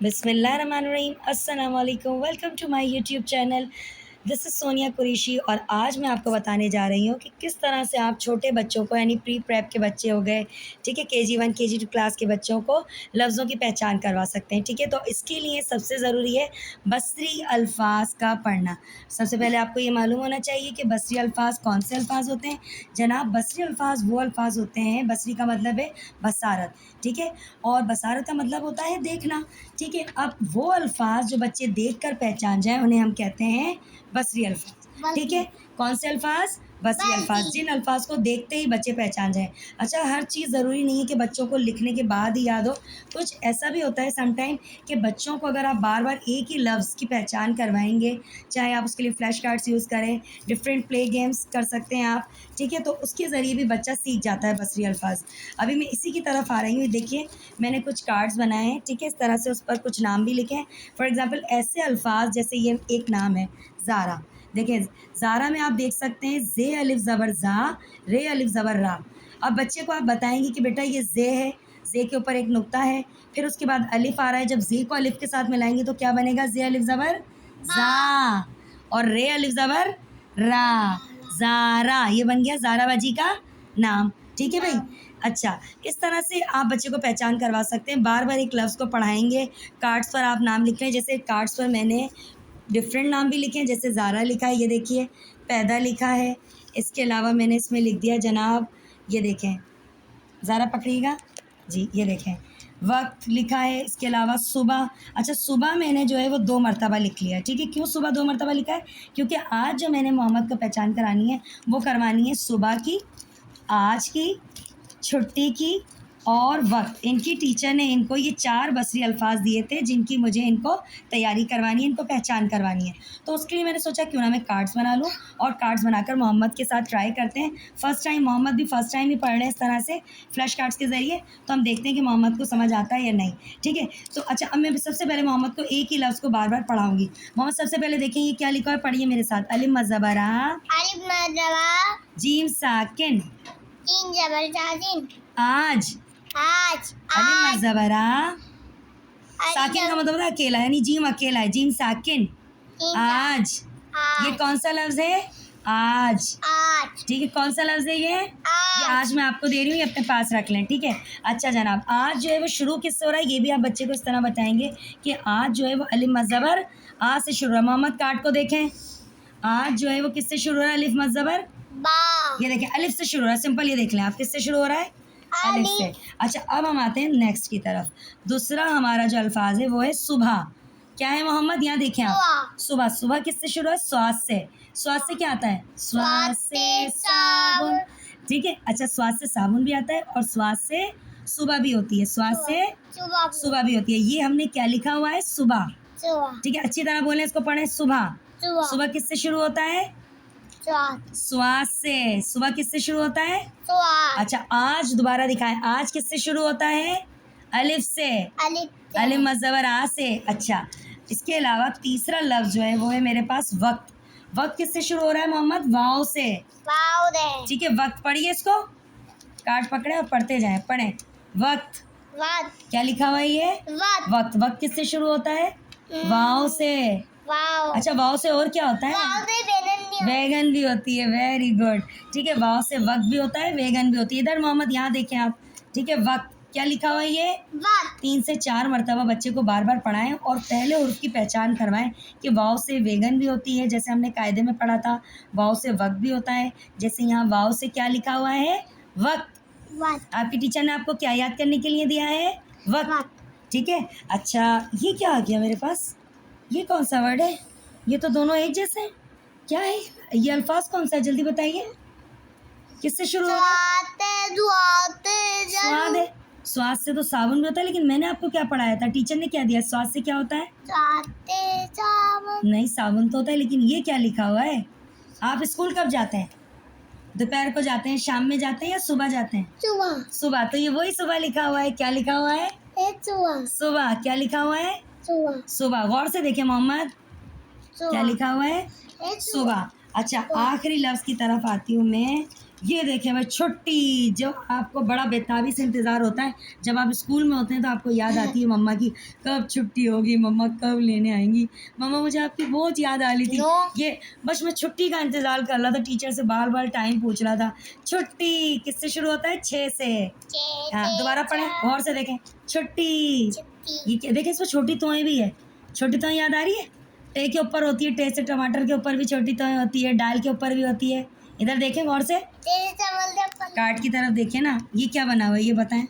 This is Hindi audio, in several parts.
बिस्मिल्लाहिर्रहमानिर्रहीम, अस्सलाम वालेकुम। Welcome to my YouTube channel. This is Sonia Qureshi और आज मैं आपको बताने जा रही हूँ कि किस तरह से आप छोटे बच्चों को यानी प्री प्रेप के बच्चे हो गए, ठीक है, केजी 1 केजी 2 क्लास के बच्चों को लफ्ज़ों की पहचान करवा सकते हैं, ठीक है। तो इसके लिए सबसे ज़रूरी है बसरी अल्फाज का पढ़ना। सबसे पहले आपको ये मालूम होना चाहिए कि बसरी अल्फाज कौन से अल्फाज होते हैं। जनाब, बसरी अल्फाज वो अल्फाज होते हैं, बसरी का मतलब है बसारत, ठीक है, और बसारत का मतलब होता है देखना, ठीक है। अब वो अल्फाज जो बच्चे देख कर पहचान जाएं उन्हें हम कहते हैं बसरी अल्फाज, ठीक है। कौन से अल्फाज? बसरी अल्फाज, जिन अल्फाज को देखते ही बच्चे पहचान जाएं। अच्छा, हर चीज़ ज़रूरी नहीं है कि बच्चों को लिखने के बाद ही याद हो। कुछ ऐसा भी होता है समटाइम कि बच्चों को अगर आप बार बार एक ही लफ्ज़ की पहचान करवाएंगे, चाहे आप उसके लिए फ्लैश कार्ड्स यूज़ करें, डिफरेंट प्ले गेम्स कर सकते हैं आप, ठीक है, तो उसके ज़रिए भी बच्चा सीख जाता है बसरी अल्फाज। अभी मैं इसी की तरफ आ रही हूँ, देखिए मैंने कुछ कार्ड्स बनाए हैं, ठीक है, इस तरह से उस पर कुछ नाम भी लिखे हैं। फॉर एग्ज़ाम्पल ऐसे अल्फाज जैसे ये एक नाम है ज़ारा। देखिए ज़ारा में आप देख सकते हैं ज़े अलिफ ज़बर ज़ा, रे अलिफ ज़बर रा। अब बच्चे को आप बताएंगे कि बेटा ये ज़े है, ज़े के ऊपर एक नुक्ता है, फिर उसके बाद अलिफ आ रहा है, जब ज़े को अलिफ के साथ मिलाएंगे तो क्या बनेगा? ज़े अलिफ ज़बर ज़ा, और रे अलिफ ज़बर रा, ज़ारा। ये बन गया ज़ाराबाजी का नाम, ठीक है भाई। अच्छा, इस तरह से आप बच्चे को पहचान करवा सकते हैं। बार बार एक लफ्ज़ को पढ़ाएंगे, कार्ड्स पर आप नाम लिख रहे हैं, जैसे कार्ड्स पर मैंने डिफरेंट नाम भी लिखे हैं, जैसे ज़ारा लिखा है, ये देखिए, पैदा लिखा है, इसके अलावा मैंने इसमें लिख दिया जनाब, ये देखें, ज़ारा पकड़िएगा जी, ये देखें, वक्त लिखा है, इसके अलावा सुबह। अच्छा, सुबह मैंने जो है वो 2 मरतबा लिख लिया, ठीक है। क्यों सुबह 2 मरतबा लिखा है? क्योंकि आज जो मैंने मोहम्मद को पहचान करानी है वो करवानी है सुबह की, आज की, छुट्टी की और वक्त। इनकी टीचर ने इनको ये 4 बसरी अल्फाज दिए थे जिनकी मुझे इनको तैयारी करवानी है, इनको पहचान करवानी है। तो उसके लिए मैंने सोचा क्यों ना मैं कार्ड्स बना लूँ और कार्ड्स बनाकर मोहम्मद के साथ ट्राई करते हैं। फर्स्ट टाइम मोहम्मद भी फर्स्ट टाइम ही पढ़ रहे हैं इस तरह से फ्लैश कार्ड्स के ज़रिए, तो हम देखते हैं कि मोहम्मद को समझ आता है या नहीं, ठीक है। तो अच्छा, अब मैं सबसे पहले मोहम्मद को एक ही लफ्ज़ को बार बार पढ़ाऊँगी। मोहम्मद, सबसे पहले देखें ये क्या लिखा है, पढ़िए मेरे साथ। अलिफ मज़बरा, अलिफ मज़बरा, जीम साकिन, जीम ज़बर जाजिम, आज, आज, अलिफ मज़बरा, अलिफ साकिन का मतलब होता है अकेला, यानी जीम अकेला है, जीम साकिन, जीम आज। ये आज, कौन सा लफ्ज़ है? आज, आज, ठीक है। कौन सा लफ्ज़ है ये? आज मैं आपको दे रही हूँ, ये अपने पास रख लें, ठीक है। अच्छा जनाब, आज जो है वो शुरू किससे हो रहा है, ये भी आप बच्चे को इस तरह बताएंगे कि आज जो है वो अलिफ मज़बर आ से शुरू हो रहा है। मोहम्मद कार्ड को देखें, आज जो है वो किससे शुरू हो रहा है? अलिफ मज़बर बा, ये देखें, अलिफ से शुरू हो रहा है, सिंपल। ये देख लें आप, किससे शुरू हो रहा है? अलिफ से। अच्छा, अब हम आते हैं नेक्स्ट की तरफ। दूसरा हमारा जो अल्फाज है वो है सुबह। क्या है मोहम्मद? यहाँ देखें आप, सुबह। सुबह किससे शुरू है? स्वाद से। स्वाद से क्या आता है? स्वाद से साबुन, ठीक है। अच्छा, स्वाद से साबुन भी आता है और स्वाद से सुबह भी होती है, स्वाद से सुबह भी होती है। ये हमने क्या लिखा हुआ है? सुबह, ठीक है। अच्छी तरह बोलें, इसको पढ़ें, सुबह। सुबह किससे शुरू होता है? स्वाद से। सुबह किससे शुरू होता है? अच्छा, आज दोबारा दिखाएं, आज किससे शुरू होता है? अलिफ से, अलिफ मज़बर आ से। अच्छा, इसके अलावा तीसरा लफ्ज़ जो है वो है मेरे पास वक्त। वक्त किससे शुरू हो रहा है मोहम्मद? वाव से, ठीक है। वक्त पढ़िए, इसको कार्ड पकड़े और पढ़ते जाएं, पढ़ें। वक्त, क्या लिखा हुआ है ये? वक्त। वक्त किससे शुरू होता है? वाव से। अच्छा, वाव से और क्या होता है? वैगन भी होती है, वेरी गुड, ठीक है। वाव से वक्त भी होता है, वैगन भी होती है। इधर मोहम्मद यहाँ देखें आप, ठीक है। वक्त क्या लिखा हुआ है ये? 3 से 4 मरतबा बच्चे को बार बार पढ़ाएं और पहले उर्फ की पहचान करवाएं कि वाव से वैगन भी होती है, जैसे हमने कायदे में पढ़ा था। वाव से वक्त भी होता है, जैसे यहाँ वाव से क्या लिखा हुआ है? वक्त। आपकी टीचर ने आपको क्या याद करने के लिए दिया है? वक्त, ठीक है। अच्छा, ये क्या आ गया मेरे पास? ये कौन सा वर्ड है? ये तो दोनों एक जैसे हैं, क्या है ये? अल्फाज कौन सा है, जल्दी बताइए। किससे शुरू हो रहा है? स्वाद है। स्वाद से तो साबुन भी होता है, लेकिन मैंने आपको क्या पढ़ाया था? टीचर ने क्या दिया? स्वाद से क्या होता है? नहीं, साबुन तो होता है, लेकिन ये क्या लिखा हुआ है? आप स्कूल कब जाते हैं? दोपहर को जाते हैं, शाम में जाते हैं या सुबह जाते हैं? सुबह। तो ये वही सुबह लिखा हुआ है। क्या लिखा हुआ है? सुबह। क्या लिखा हुआ है? सुबह। गौर से देखें मोहम्मद, क्या लिखा हुआ है? सुबह। अच्छा, आखिरी लफ्ज़ की तरफ आती हूँ मैं, ये देखें भाई छुट्टी, जो आपको बड़ा बेताबी से इंतज़ार होता है। जब आप स्कूल में होते हैं तो आपको याद आती है मम्मा की, कब छुट्टी होगी, मम्मा कब लेने आएंगी, मम्मा मुझे आपकी बहुत याद आ रही थी। नो। ये बस मैं छुट्टी का इंतज़ार कर रहा था, टीचर से बार बार टाइम पूछ रहा था। छुट्टी किससे शुरू होता है? 6 से। हाँ, दोबारा पढ़ें, गौर से देखें। छुट्टी, ये क्या देखें, इसमें छोटी तोएं भी है। छोटी तोएं याद आ रही है? टे के ऊपर होती है, टे से टमाटर के ऊपर भी छोटी तोएं होती है, दाल के ऊपर भी होती है। इधर देखें गौर से, कार्ड की तरफ देखें ना, ये क्या बना हुआ है ये बताएं।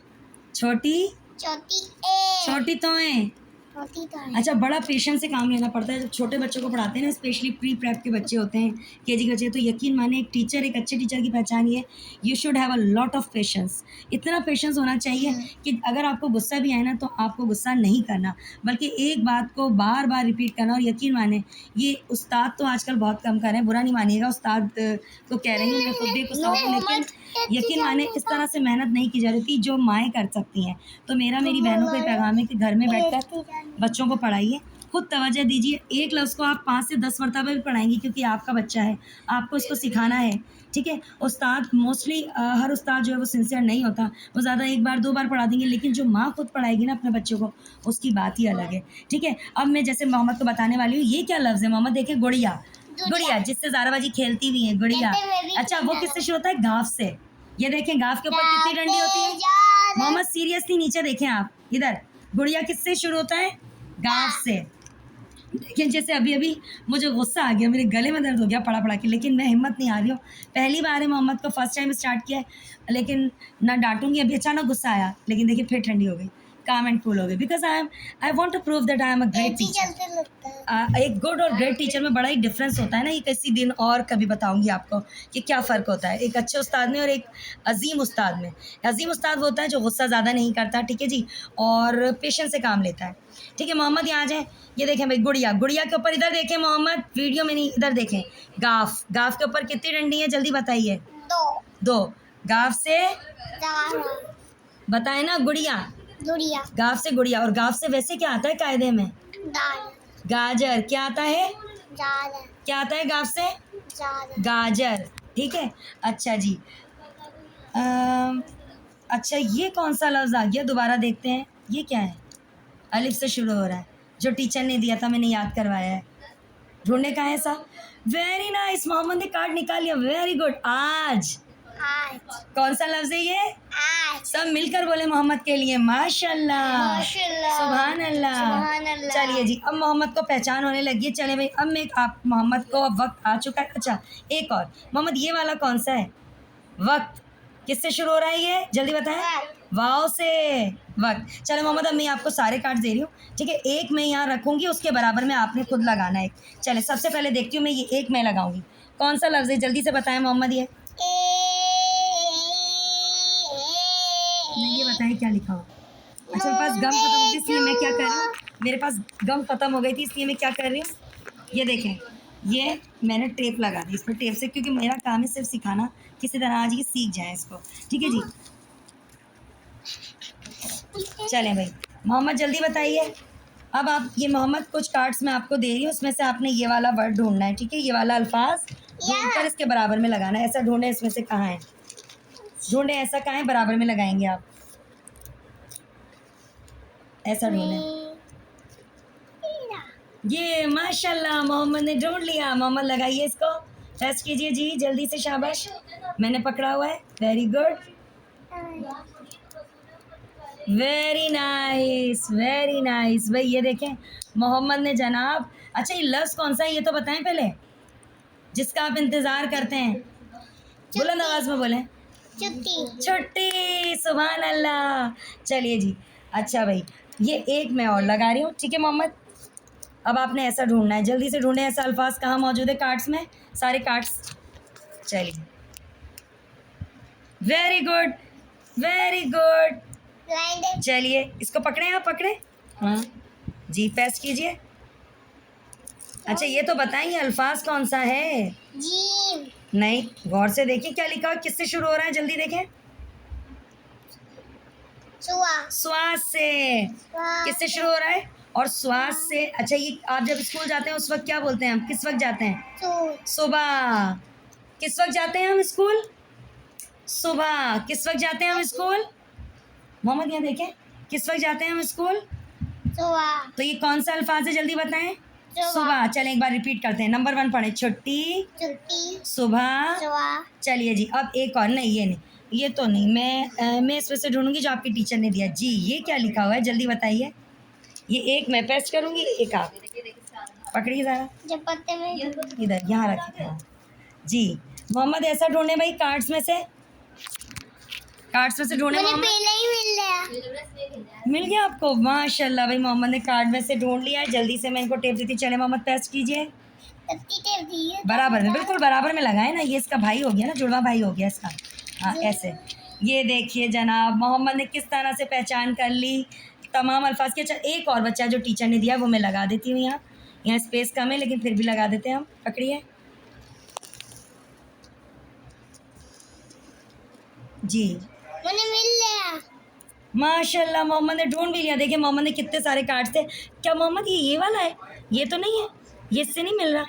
छोटी छोटी तोएं। अच्छा, बड़ा पेशेंस से काम लेना पड़ता है जब छोटे बच्चों को पढ़ाते हैं ना, स्पेशली प्री प्रेप के बच्चे होते हैं, केजी के बच्चे। तो यकीन माने एक टीचर, एक अच्छे टीचर की पहचान ये, you should have a lot of patience. इतना पेशेंस होना चाहिए कि अगर आपको गुस्सा भी आए ना तो आपको गुस्सा नहीं करना, बल्कि एक बात को बार बार रिपीट करना। और यकीन माने, ये उस्ताद तो आजकल बहुत कम कर रहे हैं, बुरा नहीं मानिएगा, उस्ताद को कह रही हूँ, मैं खुद भी एक उस्ताद हूँ, लेकिन यकीन माने इस तरह से मेहनत नहीं की जा रही थी जो माएँ कर सकती हैं। तो मेरा मेरी बहनों को ये पैगाम है कि घर में बैठकर बच्चों को पढ़ाइए, खुद तवज्जो दीजिए। एक लफ्ज़ को आप 5 से 10 मरतबा भी पढ़ाएंगी, क्योंकि आपका बच्चा है, आपको इसको सिखाना है। ठीक है, उस्ताद मोस्टली हर उस्ताद जो है वो सिंसियर नहीं होता, वो ज़्यादा एक बार 2 बार पढ़ा देंगे, लेकिन जो माँ खुद पढ़ाएगी ना अपने बच्चों को, उसकी बात ही अलग है। ठीक है, अब मैं जैसे मोहम्मद को बताने वाली हूँ, ये क्या लफ्ज़ है मोहम्मद? देखिए, गुड़िया। गुड़िया जिससे ज़ाराबाजी खेलती भी है, गुड़िया। अच्छा, वो किससे शुरू होता है? गाफ से। ये देखें, गाफ के ऊपर कितनी डंडी होती है? मोहम्मद सीरियसली नीचे देखें आप, इधर। गुड़िया किससे शुरू होता है? गाफ से। लेकिन जैसे अभी अभी मुझे गुस्सा आ गया, मेरे गले में दर्द हो गया पढ़ा पढ़ा के, लेकिन मैं हिम्मत नहीं आ रही हूँ। पहली बार है मोहम्मद को, फर्स्ट टाइम स्टार्ट किया है, लेकिन ना डांटूंगी। अभी अचानक गुस्सा आया, लेकिन देखिए फिर ठंडी हो गई, काम एंड कूल हो गई, because I want to prove that I am a great teacher. एक गुड और ग्रेट टीचर में बड़ा ही डिफरेंस होता है ना। ये किसी दिन और कभी बताऊंगी आपको कि क्या फ़र्क होता है एक अच्छे उस्ताद में और एक अजीम उस्ताद में। अजीम उस्ताद वो होता है जो गुस्सा ज़्यादा नहीं करता, ठीक है जी, और पेशेंस से काम लेता है। ठीक है मोहम्मद, यहाँ जाए। ये देखें भाई, गुड़िया। गुड़िया के ऊपर इधर देखें मोहम्मद, वीडियो में नहीं, इधर देखें। गाफ, गाफ के ऊपर कितनी डंडी है जल्दी बताइए? 2। गाफ से बताए ना, गुड़िया। गाफ से गुड़िया, और गाफ से वैसे क्या आता है कायदे में? गाजर। क्या आता है? क्या आता है गाफ से? गाजर। ठीक है, अच्छा जी। अच्छा, ये कौन सा लफ्ज़ आ गया? दोबारा देखते हैं, ये क्या है? अलिफ से शुरू हो रहा है, जो टीचर ने दिया था, मैंने याद करवाया है। ढूंढने का है सा। वेरी नाइस, मोहम्मद ने कार्ड निकाल लिया, वेरी गुड। आज कौन सा लफ्ज़ है ये? सब मिलकर बोले मोहम्मद के लिए, माशाल्लाह, सुभान अल्लाह। चलिए जी, अब मोहम्मद को पहचान होने लगी है। चले भाई, अब मैं आप मोहम्मद को, अब वक्त आ चुका है। अच्छा, एक और मोहम्मद, ये वाला कौन सा है? वक्त किससे शुरू हो रहा है ये? जल्दी बताएं। वाव से, वक्त। चलो मोहम्मद, अब मैं आपको सारे कार्ड दे रही हूँ, ठीक है? एक मैं यहाँ रखूँगी, उसके बराबर में आपने खुद लगाना है। चले, सबसे पहले देखती हूँ मैं, ये एक मैं लगाऊंगी। कौन सा लफ्ज़ है जल्दी से बताएं मोहम्मद? ये नहीं, ये बताएं क्या लिखा हो। अच्छा, मेरे पास गम खत्म हो गई, इसलिए मैं क्या कर रही हूँ, मेरे पास गम खत्म हो गई थी, इसलिए मैं क्या कर रही हूँ, ये देखें, ये मैंने टेप लगा दी इस पर, टेप से, क्योंकि मेरा काम है सिर्फ सिखाना, किसी तरह आज ये सीख जाए इसको। ठीक है जी, चलें भाई मोहम्मद, जल्दी बताइए। अब आप, ये मोहम्मद कुछ कार्ड्स मैं आपको दे रही हूँ, उसमें से आपने ये वाला वर्ड ढूंढना है, ठीक है? ये वाला अल्फाज ढूंढकर इसके बराबर में लगाना है। ऐसा ढूंढे, इसमें से कहाँ है, ढूंढे, ऐसा कहाँ है, बराबर में लगाएंगे आप, ऐसा ढूंढे। ये माशाल्लाह, मोहम्मद ने ढूंढ लिया। मोहम्मद लगाइए इसको, टेस्ट कीजिए जी जल्दी से, शाबाश। मैंने पकड़ा हुआ है, very good, very nice, very nice. भाई ये देखें, मोहम्मद ने जनाब। अच्छा, ये लफ्ज़ कौन सा है ये तो बताएं पहले, जिसका आप इंतज़ार करते हैं। बुलंद आवाज़ में बोलें। छुट्टी, सुभान अल्लाह। चलिए जी, अच्छा भाई, ये एक मैं और लगा रही हूँ, ठीक है मोहम्मद? अब आपने ऐसा ढूंढना है, जल्दी से ढूंढें, ऐसा अल्फाज कहाँ मौजूद है कार्ड्स में, सारे कार्ड्स। चलिए, वेरी गुड, वेरी गुड। चलिए, इसको पकड़े, आप पकड़े, हाँ जी, पेस्ट कीजिए। अच्छा, ये तो बताएं, ये अल्फाज कौन सा है? जीम। नहीं, गौर से देखिए क्या लिखा है, किससे शुरू हो रहा है, जल्दी देखें। श्वास से। किससे शुरू हो रहा है? और श्वास से। अच्छा, ये आप जब स्कूल जाते हैं उस वक्त क्या बोलते हैं हम? किस वक्त जाते हैं? सुबह। किस वक्त जाते हैं हम स्कूल? सुबह। किस वक्त जाते हैं हम स्कूल? मोहम्मद यहाँ देखें, किस वक्त जाते हैं हम स्कूल? सुबह। तो ये कौन सा अल्फाज है, जल्दी बताएं। सुबह। चलें एक बार रिपीट करते हैं। नंबर 1 पढ़े, छुट्टी, छुट्टी, सुबह। सुबह। चलिए जी, अब एक और, नहीं ये नहीं, ये तो नहीं, मैं इसमें से ढूंढूंगी जो आपकी टीचर ने दिया जी। ये क्या लिखा हुआ है, जल्दी बताइए। ये एक मैं पेस्ट करूंगी, एक आप पकड़िए ज़रा, जब पत्ते में इधर यहाँ रखिए जी। मोहम्मद ऐसा ढूंढे भाई, कार्ड्स में से ढूंढे मुझे मोहम्मद। पहले ही मिल गया। मिल गया आपको, माशाल्लाह भाई, मोहम्मद ने कार्ड में से ढूंढ लिया है। जल्दी से मैं इनको टेप देती, चले मोहम्मद पेस्ट कीजिए। कत्ती टेप दी है। बराबर में, बिल्कुल बराबर में लगाए ना, ये इसका भाई हो गया ना, जुड़वा भाई हो गया इसका। हाँ ऐसे। ये देखिए जनाब, मोहम्मद ने किस तरह से पहचान कर ली तमाम अल्फाज के। अच्छा एक और बच्चा जो टीचर ने दिया वो मैं लगा देती हूँ यहाँ, यहाँ स्पेस कम है लेकिन फिर भी लगा देते हैं हम। पकड़िए जी। मुझे मिल गया। माशाल्लाह मोहम्मद ने ढूंढ भी लिया। देखिए मोहम्मद ने कितने सारे कार्ड थे। क्या मोहम्मद ये वाला है? ये तो नहीं है, ये इससे नहीं मिल रहा।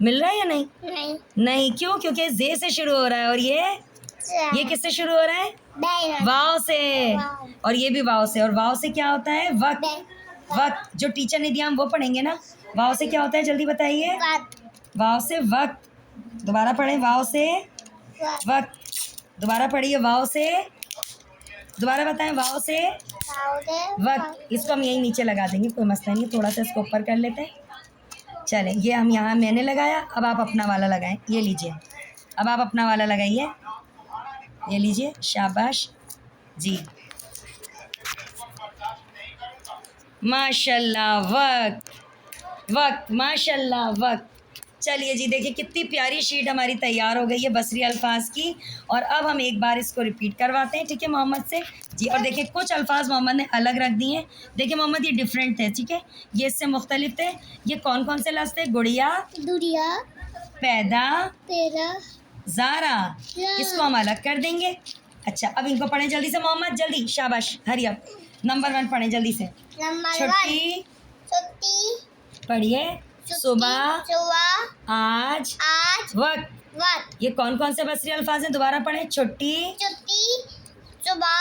मिल रहा है या नहीं? नहीं। नहीं, क्यों? क्योंकि जे से शुरू हो रहा है। और ये किससे शुरू हो रहा है? बैन। वाव से। वाव। और ये भी वाव से। और वाव से क्या होता है? वक्त। वक्त जो टीचर ने दिया हम वो पढ़ेंगे ना। वाव से क्या होता है, जल्दी बताइए। वाव से वक्त। दोबारा पढ़े, वाव से वक्त। दोबारा पढ़िए, वाव से। दोबारा बताएं, वाव से वक्त। इसको हम यहीं नीचे लगा देंगे, कोई मसला नहीं, थोड़ा सा इसको ऊपर कर लेते हैं। चलें, ये हम यहाँ मैंने लगाया, अब आप अपना वाला लगाएं। ये लीजिए, अब आप अपना वाला लगाइए। ये लीजिए, शाबाश जी, माशाल्लाह। वक्त वक्त, माशाल्लाह वक्त। चलिए जी, देखिए कितनी प्यारी शीट हमारी तैयार हो गई है बसरी अल्फाज की। और अब हम एक बार इसको रिपीट करवाते हैं, ठीक है, मोहम्मद से जी। और देखिए कुछ अल्फाज मोहम्मद ने अलग रख दिए हैं। देखिए मोहम्मद ये डिफरेंट थे, ठीक है, ये इससे मुख्तलिफ थे। ये कौन कौन से लफ्ज़ थे? गुड़िया, दुरिया, पैदा, तेरा, ज़ारा। इसको हम अलग कर देंगे। अच्छा अब इनको पढ़ें जल्दी से मोहम्मद, जल्दी, शाबाश, हरी अप। नंबर 1 पढ़ें जल्दी से। छुट्टी, छुट्टी, पढ़िए, सुबह, सुबह, आज, आज, वक्त। वक्त। ये कौन कौन से बसरी अल्फाज हैं? दोबारा पढ़ें। छुट्टी, छुट्टी, सुबह,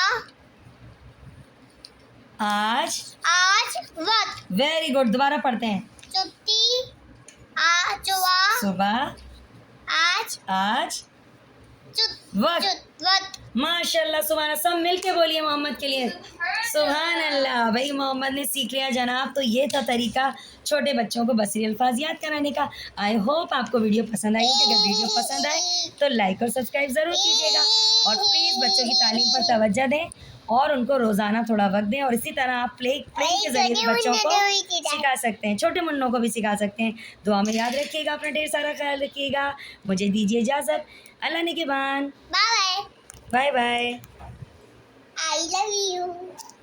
आज, आज, वक्त। Very good. दोबारा पढ़ते हैं। छुट्टी, आज, सुबह, सुबह, आज, वक्त। वक्त। माशाल्लाह, सुभान अल्लाह। सब मिल के बोलिए मोहम्मद के लिए, सुभान अल्लाह। भाई मोहम्मद ने सीख लिया जनाब। तो ये था तरीका छोटे बच्चों को बसरी अल्फाज याद कराने का। आई होप आपको वीडियो पसंद आई होगी। अगर वीडियो पसंद आए तो लाइक और सब्सक्राइब ज़रूर कीजिएगा। और प्लीज़ बच्चों की तालीम पर तवज्जो दें और उनको रोज़ाना थोड़ा वक्त दें। और इसी तरह आप प्ले के ज़रिए बच्चों को सिखा सकते हैं, छोटे मुन्नों को भी सिखा सकते हैं। दुआ में याद रखिएगा, अपना ढेर सारा ख्याल रखिएगा। मुझे दीजिए इजाज़त। अल्लाह निगहबान। Bye bye. Bye bye. I love you.